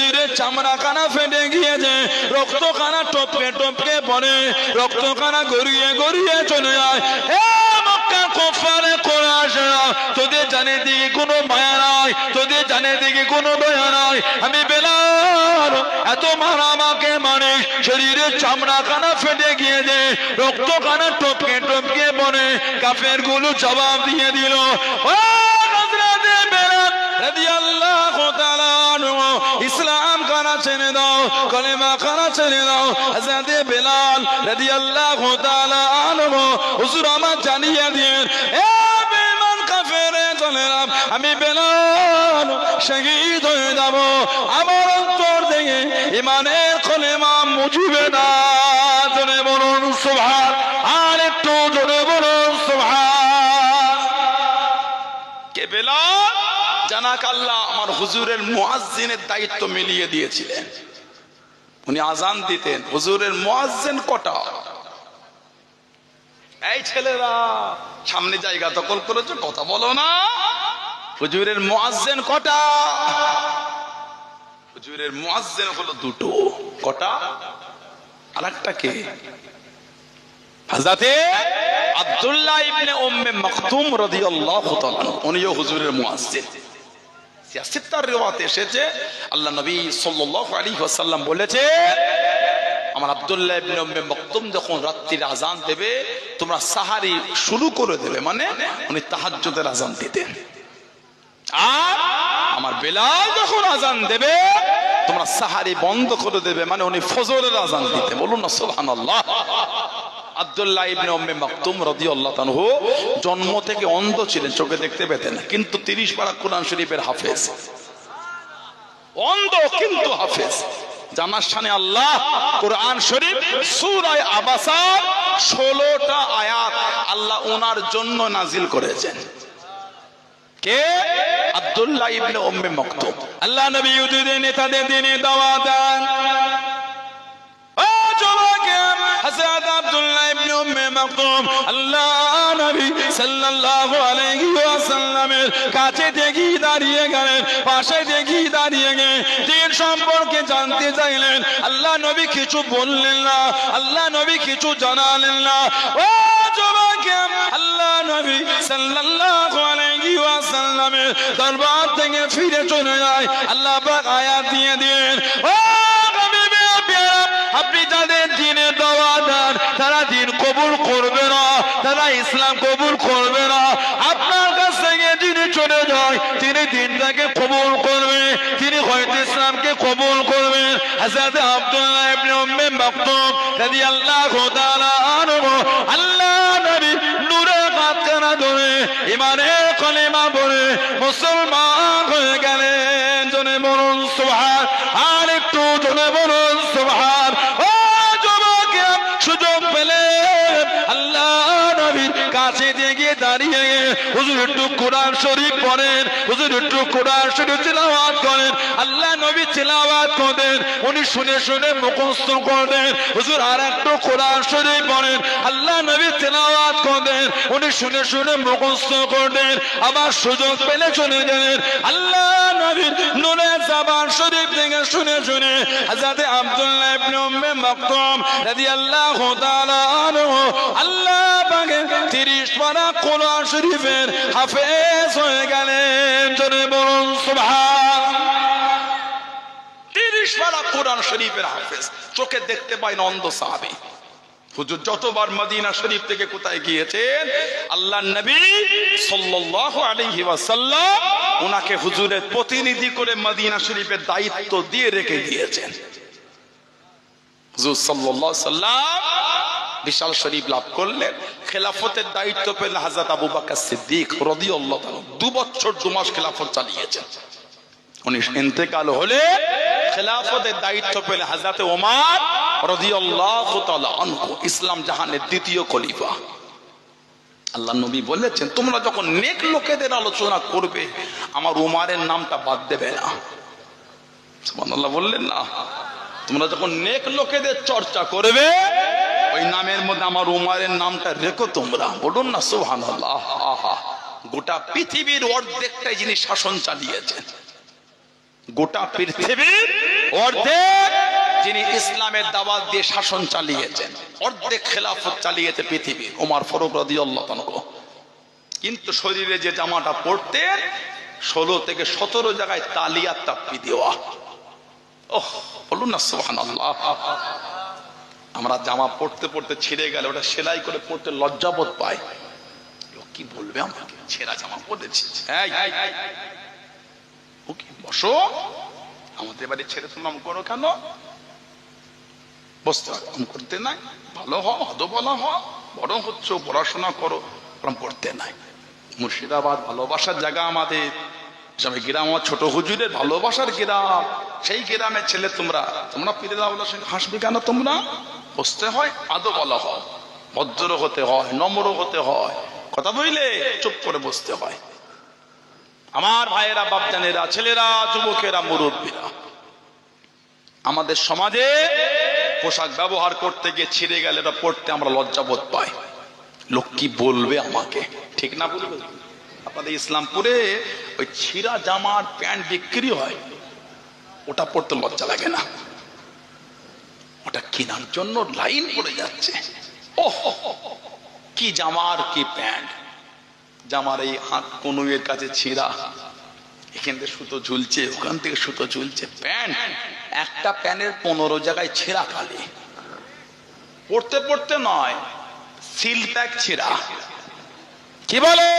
শরীরের চামড়া কানা ফেটে গিয়েছে, রক্ত কানা টপকে টপকে পড়ে, রক্ত কানা গড়িয়ে গড়িয়ে চলে যায়। মক্কা কুফারে কুরাইশরা, তোদের জানে দিকে কোনো মায়া নাই, তোদের জানে দিকে কোনো দয়া নাই। আমি বেলাল এত মারা আমাকে মানে, শরীরের চামড়া কানা ফেটে গিয়েছে, রক্ত কানা টপকে টপকে পড়ে। কাফের গুলো জবাব দিয়ে দিল, ও হযরতে বেলাল রাদিয়াল্লাহু তাআলা আনহু, ইসলাম কানা ছেড়ে দাও, কলেমা কানা ছেড়ে দাও। হযরতে বেলাল রাদিয়াল্লাহু তাআলা আনহু, হুজুর আমার জানিয়ে দিন, এ বেঈমান কাফেরে চলেলাম, আমি বেলাল শহীদ হয়ে যাব, আমার অন্তর থেকে ইমানের কলেমা মুছবে না। জোরে বলুন সুবহান, আর একটু জোরে বলুন সুবহান। কে বেলাল? জানাক আল্লাহ আমার হুজুরের মুয়াজ্জিনের দায়িত্ব মিলিয়ে দিয়েছিলেন। উনি আজান দিতেন। হুজুরের মুয়াজ্জিন কটা? এই ছেলেরা সামনে জায়গা দখল করেছো, কথা বলো না। হুজুরের মুয়াজ্জিন কটা? হুজুরের মুয়াজ্জিন হলো দুটো। কটা? আরেকটা কে? হযরতে আব্দুল্লাহ ইবনে উম্মে মাকতুম রাদিয়াল্লাহু তাআলা, উনিও হুজুরের মুয়াজ্জিন। সিয়াসিত্তার রিওয়ায়াতে এসেছে আল্লাহ নবী সাল্লাল্লাহু আলাইহি ওয়াসাল্লাম বলেছে, আমার আব্দুল্লাহ ইবনে উম্মে মাকতুম যখন রাত্রির আজান দেবে, তোমরা সাহারি শুরু করে দেবে, মানে উনি তাহাজ্জুদের আজান দিতেন। আর আমার বেলাল যখন আজান দেবে, তোমরা সাহারি বন্ধ করে দেবে, মানে উনি ফজরের আজান দিতেন। বলুন না সুবহানাল্লাহ। আব্দুল্লাহ ইবনে উম্মে মাকতুম রাদিয়াল্লাহু তাআলা জন্ম থেকে অন্ধ ছিলেন, চোখে দেখতে পেতেন না, কিন্তু 30 পারা কোরআন শরীফের হাফেজ। অন্ধ কিন্তু হাফেজ। জানার শানে আল্লাহ কোরআন শরীফ সূরা আবাসার 16টা আয়াত আল্লাহ ওনার জন্য নাজিল করেছেন। কে? আব্দুল্লাহ ইবনে উম্মে মাকতুম। আল্লাহ নবী উদ্দিনে নেতাদের দিনে দাওয়াত দেন। হযরত আব্দুল্লাহ ইবনে উম্মে মাকতুম আল্লাহ নবী সাল্লাল্লাহু আলাইহি ওয়াসাল্লামের কাছে দেখি দাঁড়িয়ে গেলেন, পাশে দেখি দাঁড়িয়ে গিয়ে দিন সম্পর্কে জানতে চাইলেন। আল্লাহ নবী কিছু বললেন না, আল্লাহ নবী কিছু জানালেন না। ও যুবক, আল্লাহ নবী সাল্লাল্লাহু আলাইহি ওয়াসাল্লামের দরবার থেকে ফিরে চলে যায়। আল্লাহ পাক আয়াত দিয়ে দেন, ও আপনি যাদের দিনের দাওয়াত দেন, তারা দিন কবুল করবে না, তারা ইসলাম কবুল করবে না। আপনার কাছ থেকে যিনি চলে যায়, তিনি দিনটাকে কবুল করবে, তিনি হয়তো ইসলামকে কবুল করবেন। হযরত আব্দুল্লাহ ইবনে উম্মে মাকতুম রাদিয়াল্লাহু তাআলা আনহু, আল্লাহ নবী নূরে কাতরা ধরে ইমানের কলেমা পড়ে মুসলমান হয়ে গেলেন। জনে বলুন সুবহান, আর একটু জনে বলুন সুবহান। ও যুবক, সুযোগ পেলে আল্লাহ নবীর কাছে দিয়ে দাঁড়িয়ে হুজুর একটু কোরআন শরীফ পড়েন, হুজুর একটু কোরআন শরীফ তিলাওয়াত করেন। আল্লাহ নবী তিলাওয়াত করেন, উনি শুনে শুনে মুখস্থ করেন। হুজুর আর একটু কোরআন শরীফ পড়েন, আল্লাহ নবী তিলাওয়াত করেন, উনি শুনে শুনে মুখস্থ করেন। আবার সুযোগ পেলে চলে গেলেন আল্লাহ নবীর নূরে জবান শরীফ থেকে শুনে শুনে হযরত আব্দুল্লাহ ইবনে উম্মে মাকতুম রাদিয়াল্লাহু তাআলা আনহু আল্লাহ পাকের 30 পারা কোরআন শরীফের হাফেজ হয়ে গেলেন। জোরে বলুন সুবহান। 30 পারা কোরআন শরীফের হাফেজ, চোখে দেখতে পায় না, অন্ধ সাহাবী। হুজুর যতবার মদিনা শরীফ থেকে কোথায় গিয়েছেন, আল্লাহর নবী সাল্লাল্লাহু আলাইহি ওয়াসাল্লাম ওনাকে হুজুরের প্রতিনিধি করে মদিনা শরীফের দায়িত্ব দিয়ে রেখে দিয়েছেন। হুজুর সাল্লাল্লাহু আলাইহি ওয়াসাল্লাম বিশাল শরীফ লাভ করলেন, খেলাফতের দায়িত্ব পেলেন হযরত আবু বকর সিদ্দিক রাদিয়াল্লাহু তাআলা। 2 বছর 2 মাস খেলাফত চালিয়েছেন। উনি ইন্তেকাল হলে খেলাফতের দায়িত্ব পেলেন হযরত ওমর রাদিয়াল্লাহু তাআলা আনহু, ইসলাম জাহানের দ্বিতীয় খলিফা। আল্লাহ নবী বলেছেন, তোমরা যখন নেক লোকেদের আলোচনা করবে, আমার ওমরের নামটা বাদ দেবে না। সুবহানাল্লাহ বললেন না? তোমরা যখন নেক লোকেদের চর্চা করবে, ওই নামের মধ্যে আমার ওমরের নামটা রেখো তোমরা। বলুন না সুবহানাল্লাহ। গোটা পৃথিবীর অর্ধেকটাই যিনি শাসন চালিয়েছেন, গোটা পৃথিবীর অর্ধেক যিনি ইসলামের দাওয়াত দিয়ে শাসন চালিয়েছেন, অর্ধেক খেলাফত চালিয়েছে পৃথিবীর, ওমর ফারুক রাদিয়াল্লাহু আনহু। কিন্তু শরীরে যে জামাটা পরতেন 16 থেকে 17 জায়গায় তালিয়া তাপ্পি দেওয়া। ওহ, বলুন না সুবহানাল্লাহ। আমরা জামা পড়তে পড়তে ছিঁড়ে গেলে ওটা সেলাই করে পড়তে লজ্জাবোধ পাই। লোক কি বলবে আমাকে, ছেঁড়া জামা পরেছি। ও কি বসো, আমাদের বাড়ি ছেড়ে শুনলাম করো কেন? বসতে করতে নাই, ভালো হও, হদ বলা হও, বড় হচ্ছ, পড়াশোনা করো, করতে নাই। মুর্শিদাবাদ ভালোবাসার জায়গা আমাদের, গ্রাম আমার ছোট হুজুরের ভালোবাসার গ্রাম। সেই গ্রামের ছেলে তোমরা পীরের আওলাদের সঙ্গে হাসবে কেন? তোমরা বসতে হয়, আদব বলা হয়, ভদ্র হতে হয়, নম্র হতে হয়, কথা বললে চুপ করে বসতে হয়। আমার ভাইয়েরা, বাপজানেরা, ছেলেরা, যুবকেরা, মুরব্বীরা, আমাদের সমাজে পোশাক ব্যবহার করতে গিয়ে ছিঁড়ে গেলে এটা পড়তে আমরা লজ্জাবোধ পাই। লোক কি বলবে আমাকে, ঠিক না বলবে? আপনাদের ইসলামপুরে ওই ছিঁড়া জামার প্যান্ট বিক্রি হয়, ওটা পড়তে লজ্জা লাগে না? ওটা কেনার জন্য লাইন পড়ে যাচ্ছে। ওহ, কি জামার কি প্যান্ট! জামার এই হাত কনুইয়ের কাছে ছিঁড়া, এখান থেকে সুতো ঝুলছে, ওখান থেকে সুতো ঝুলছে। প্যান্ট, একটা প্যান্টের 15 জায়গায় ছেঁড়া খালি। পড়তে পড়তে নয়, সিল প্যাক ছেঁড়া। কি বলে?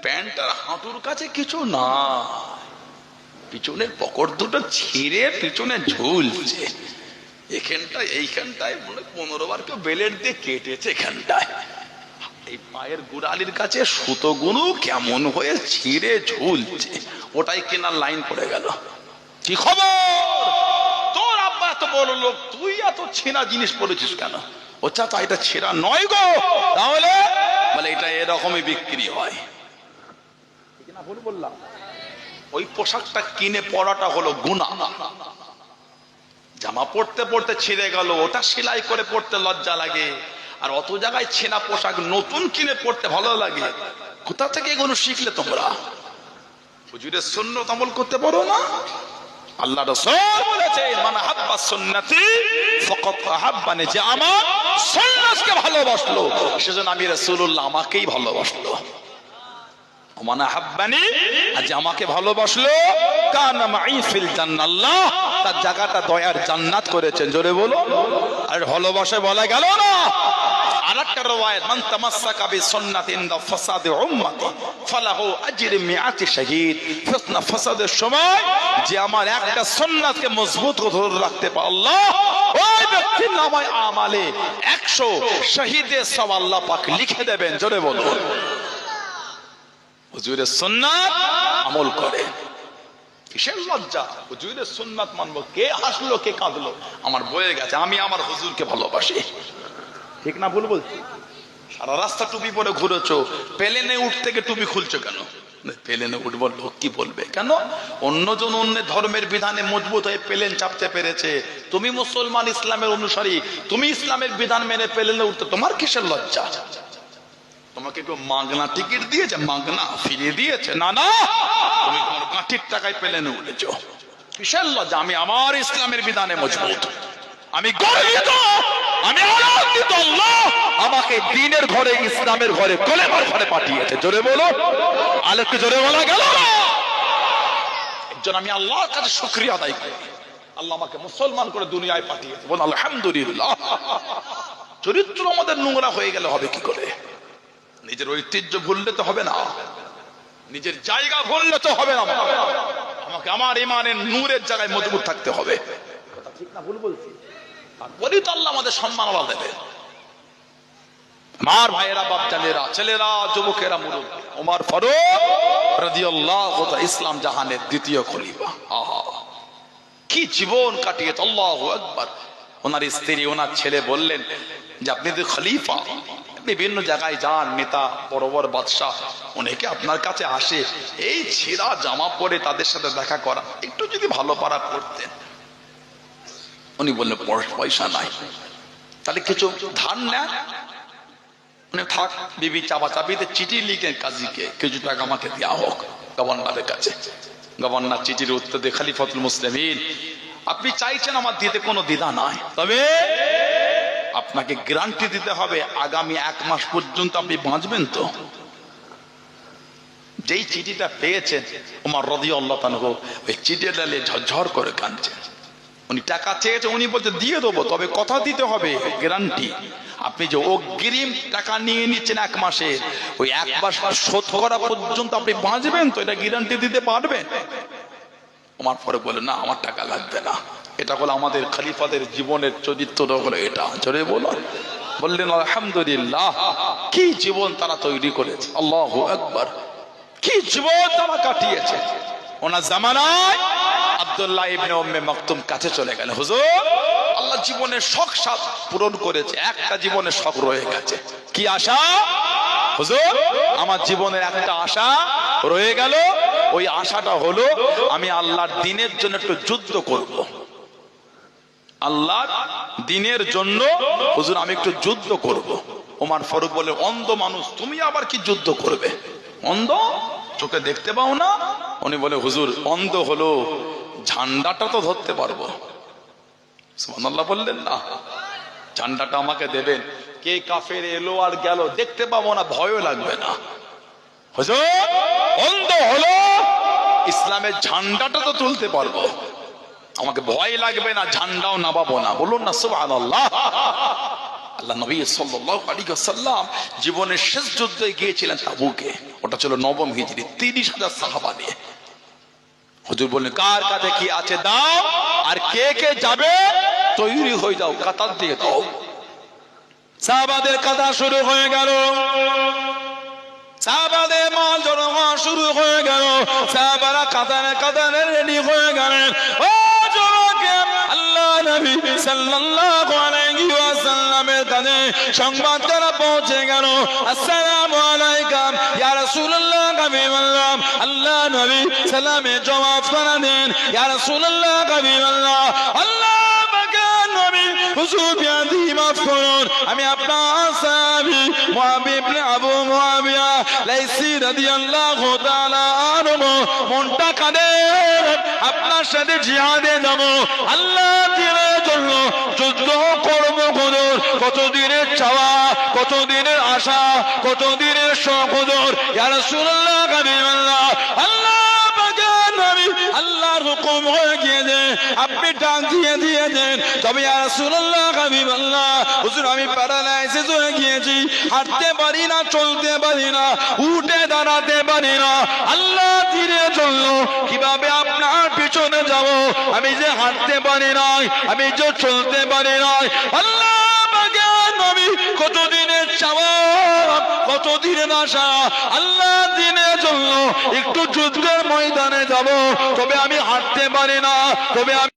প্যান্টটার হাঁটুর কাছে কিছু না, পিছনের পকেট দুটো ছিঁড়ে পিছনে ঝুলছে। এখানটায় এইখানটায় মনে 15 বার কেউ বেলেট দিয়ে কেটেছে। এখানটায় এই পায়ের গোড়ালির কাছে সুতোগুলো কেমন হয়ে ছিঁড়ে ঝুলছে, ওটাই কেনার লাইন পড়ে গেল। কি খবর? তোর আব্বা এত বড় লোক, তুই এত ছেঁড়া জিনিস পড়েছিস কেন? ও চাচা, এটা ছেঁড়া নয় গো। তাহলে বলে এটা এরকমই বিক্রি হয়। ঠিক না ভুল বললাম? ওই পোশাকটা কিনে পরাটা হলো গুনাহ। জামা পড়তে পড়তে ছিঁড়ে গেল, ওটা সেলাই করে পড়তে লজ্জা লাগে। আর অত জায়গায় ছেঁড়া পোশাক নতুন কিনে পড়তে ভালো লাগে। কোথা থেকে এগুলো শিখলে তোমরা? হুজুরের সুন্নাত আমল করতে পারো না? আল্লাহ রাসূল বলেছেন, মান হাব্বা সুন্নতি ফাকাদ আহাব্বানি, যে আমার সুন্নাতকে ভালোবাসলো সেজন্য আমি রাসূলুল্লাহ আমাকেই ভালোবাসলো। মান আহাব্বানি, আজ আমাকে ভালোবাসলো, কানা মাই ফিল জান্নাহ, তার জায়গাটা দয়ার জান্নাত করেছেন। জোরে বলো। আর ভালোবাসা বলা গেল না। আরেকটা রওয়ায়াত, মান তামাসসাকা বিসুন্নাতিন দা ফাসাদে উম্মতি ফালাহু আজরু মিআতি শাহীদ, ফিতনা ফাসাদের সময় যে আমার একটা সুন্নাতকে মজবুত করে ধরে রাখতে পারে, আল্লাহ ওই ব্যক্তির নামায় আমালে 100 শহীদের সওয়াব আল্লাহ পাক লিখে দেবেন। জোরে বলো। হুজুরের সুন্নাত আমল করে, কিসের লজ্জা? হুজুরের সুন্নাত মানবো। কে হাসলো, কে কাঁদলো, আমার বয়ে গেছে। আমি আমার হুজুরকে ভালোবাসি। ঠিক না ভুল বলছি? সারা রাস্তা টুপি পরে ঘুরেছো, প্লেনে উঠতে গিয়ে টুপি খুলছো কেন? প্লেনে উঠবো, লোক কি বলবে কেন? অন্যজন অন্য ধর্মের বিধানে মজবুত হয়ে প্লেন চাপতে পেরেছে, তুমি মুসলমান, ইসলামের অনুসারী, তুমি ইসলামের বিধান মেনে প্লেনে উঠতে তোমার কিসের লজ্জা? তোমাকে কেউ মাগনা টিকিট দিয়েছে? মাগনা ফিরিয়ে দিয়েছে? না না, তুমি তোমার কাঠির টাকায় প্লেনে উঠেছো। কিসের লজ্জা? আমি আমার ইসলামের বিধানে মজবুত, আমি গর্বিত, আমি আনন্দিত। আল্লাহ আমাকে দ্বীনের ঘরে, ইসলামের ঘরে, কলেমার ঘরে পাঠিয়েছে। জোরে বলো। আলোকে জোরে বলা গেল না। একজন আমি আল্লাহর কাছে শুকরিয়া আদায় করি, আল্লাহ আমাকে মুসলমান করে দুনিয়ায় পাঠিয়েছে। বল আলহামদুলিল্লাহ। চরিত্র আমাদের নোংরা হয়ে গেলে হবে কি করে? নিজের ঐতিহ্য ভুললে তো হবে না, নিজের জায়গা ভুললে তো হবে না। আমাকে আমার ইমানের নূরের জায়গায় মজবুত থাকতে হবে। ঠিক না ভুল বলছি? তারপরেই তো আল্লাহ আমাদের সম্মান আল্লাহ দেবে। আমার ভাইয়েরা, বাপজানেরা, ছেলেরা, যুবকেরা, মুরব্বী, ওমর ফারুক রাদিয়াল্লাহু তাআলা ইসলাম জাহানের দ্বিতীয় খলিফা। আহা, কি জীবন কাটিয়েছে! আল্লাহু আকবার। ওনার স্ত্রী, ওনার ছেলে বললেন যে আপনি তো খলিফা, বিভিন্ন জায়গায় যান, নেতা, বড় বড় বাদশাহ অনেকে আপনার কাছে আসে, এই ছেঁড়া জামা পরে তাদের সাথে দেখা করা, একটু যদি ভালো পারা করতেন। উনি বললেন পয়সা নাই, তাহলে কিছু ধার নেন। উনি থাক, বিবি চাপাচাপিতে চিঠি লিখে কাজীকে কিছু টাকা আমাকে দেওয়া হোক গভর্নরের কাছে। গভর্নর চিঠির উত্তর দিয়ে খলিফাতুল মুসলিমিন, আপনি চাইছেন আমার দিতে কোনো দ্বিধা নাই, তবে আপনাকে গ্যারান্টি দিতে হবে আগামী 1 মাস পর্যন্ত আপনি বাঁচবেন তো। যেই চিঠিটা পেয়েছেন ওমর রাদিয়াল্লাহু আনহু ওই চিঠিটা নিয়ে ঝরঝর করে কাঁদছেন। উনি টাকা চেয়েছে, উনি বলছে দিয়ে দেবো, তবে কথা দিতে হবে গ্যারান্টি। আপনি যে অগ্রিম টাকা নিয়ে নিচ্ছেন 1 মাসে, ওই 1 মাস শোধ করা পর্যন্ত আপনি বাঁচবেন তো, এটা গ্যারান্টি দিতে পারবেন? ওমর পরে বলে না আমার টাকা লাগবে না। এটা হলো আমাদের খলিফাদের জীবনের চরিত্র হলো এটা। জোরে বলো। বললেন আলহামদুলিল্লাহ, কি জীবন তারা তৈরি করেছে, আল্লাহু আকবার, কি জীবন তারা কাটিয়েছে। ওনার জামানায় আব্দুল্লাহ ইবনে উম্মে মাকতুম কাছে চলে গেল, হুজুর আল্লাহ জীবনের শখ সাধ পূরণ করেছে, একটা জীবনের শখ রয়ে গেছে। কি আশা? হুজুর আমার জীবনের একটা আশা রয়ে গেল, ওই আশাটা হলো আমি আল্লাহর দ্বীনের জন্য একটু যুদ্ধ করব। আল্লাহর দ্বীনের জন্য হুজুর আমি একটু যুদ্ধ করব। ওমর ফারুক বলে, অন্ধ মানুষ তুমি আবার কি যুদ্ধ করবে? অন্ধ, চোখে দেখতে পাও না? উনি বলে, হুজুর অন্ধ হলো ঝান্ডাটা তো ধরতে পারবো। সুবহানাল্লাহ বললেন না, ঝান্ডাটা আমাকে দেবেন, কে কাফের এলো আর গেল দেখতে পাবো না, ভয়ও লাগবে না। হুজুর অন্ধ হলো ইসলামের ঝান্ডাটা তো তুলতে পারবো, আমাকে ভয় লাগবে না, ঝান্ডাও নামাবো না। বলুন না সুবহানাল্লাহ। আল্লাহ নবী সাল্লাল্লাহু আলাইহি ওয়াসাল্লাম জীবনের শেষ যুদ্ধে গিয়েছিলেন তাবুকে, ওটা ছিল 9ম হিজরি, 30,000 সাহাবা নিয়ে। হুজুর বললেন কার কাছে কি আছে দাও, আর কে কে যাবে তৈরি হয়ে যাও, কাতার দিয়ে দাও। সাহাবাদের কাতার শুরু হয়ে গেল, সাহাবাদের মাল জড়ো হওয়া শুরু হয়ে গেল, সাহাবারা কাতারে কাতারে রেডি হয়ে গেলেন। ও যুবক, আল্লাহ নবী সাল্লাল্লাহু আলাইহি ওয়াসাল্লামের কাছে সংবাদটা পৌঁছে গেল। আসসালামু আলাইকুম ইয়া রাসূলুল্লাহ, হাবিবাল্লাহ। আল্লাহ নবী সালামে জবাব করে দেন, ইয়া রাসূলুল্লাহ, হাবিবাল্লাহ। আল্লাহ পাকের নবী হুজুর বিয়াদি মাফ করুন, আমি আপনার সাহাবী মুআবিয়া ইবনে আবু মুআবিয়া লাইসি রাদিয়াল্লাহু তাআলা আনহু মনটা কাঁদে, আপনার সাথে জিহাদে যাব, আল্লাহ দ্বীনের জন্য যুদ্ধ করব। হুজুর কতদিনের চাওয়া, কতদিনের আশা, কতদিনের শখ হুজুর, ইয়া রাসূলুল্লাহ, হাবিবাল্লাহ। আল্লাহ পাকের নবী আল্লাহর হুকুম হয়ে গিয়েছে, আপনি ডাক দিয়ে দিয়েছেন, তবে ইয়া রাসূলুল্লাহ, হাবিবাল্লাহ হুজুর আমি প্যারালাইসিস হয়ে গিয়েছি, হাঁটতে পারি না, চলতে পারি না, উঠে দাঁড়াতে পারি না। আল্লাহ দ্বীনের জন্য কিভাবে আপনার পিছনে যাব, আমি যে হাঁটতে পারি নাই, আমি যে চলতে পারি নাই। আল্লাহ পাকের নবী কতদিনের চাওয়া, কতদিনের আশা, আল্লাহ দ্বীনের জন্য একটু যুদ্ধের ময়দানে যাব, তবে আমি হাঁটতে পারি না, তবে আমি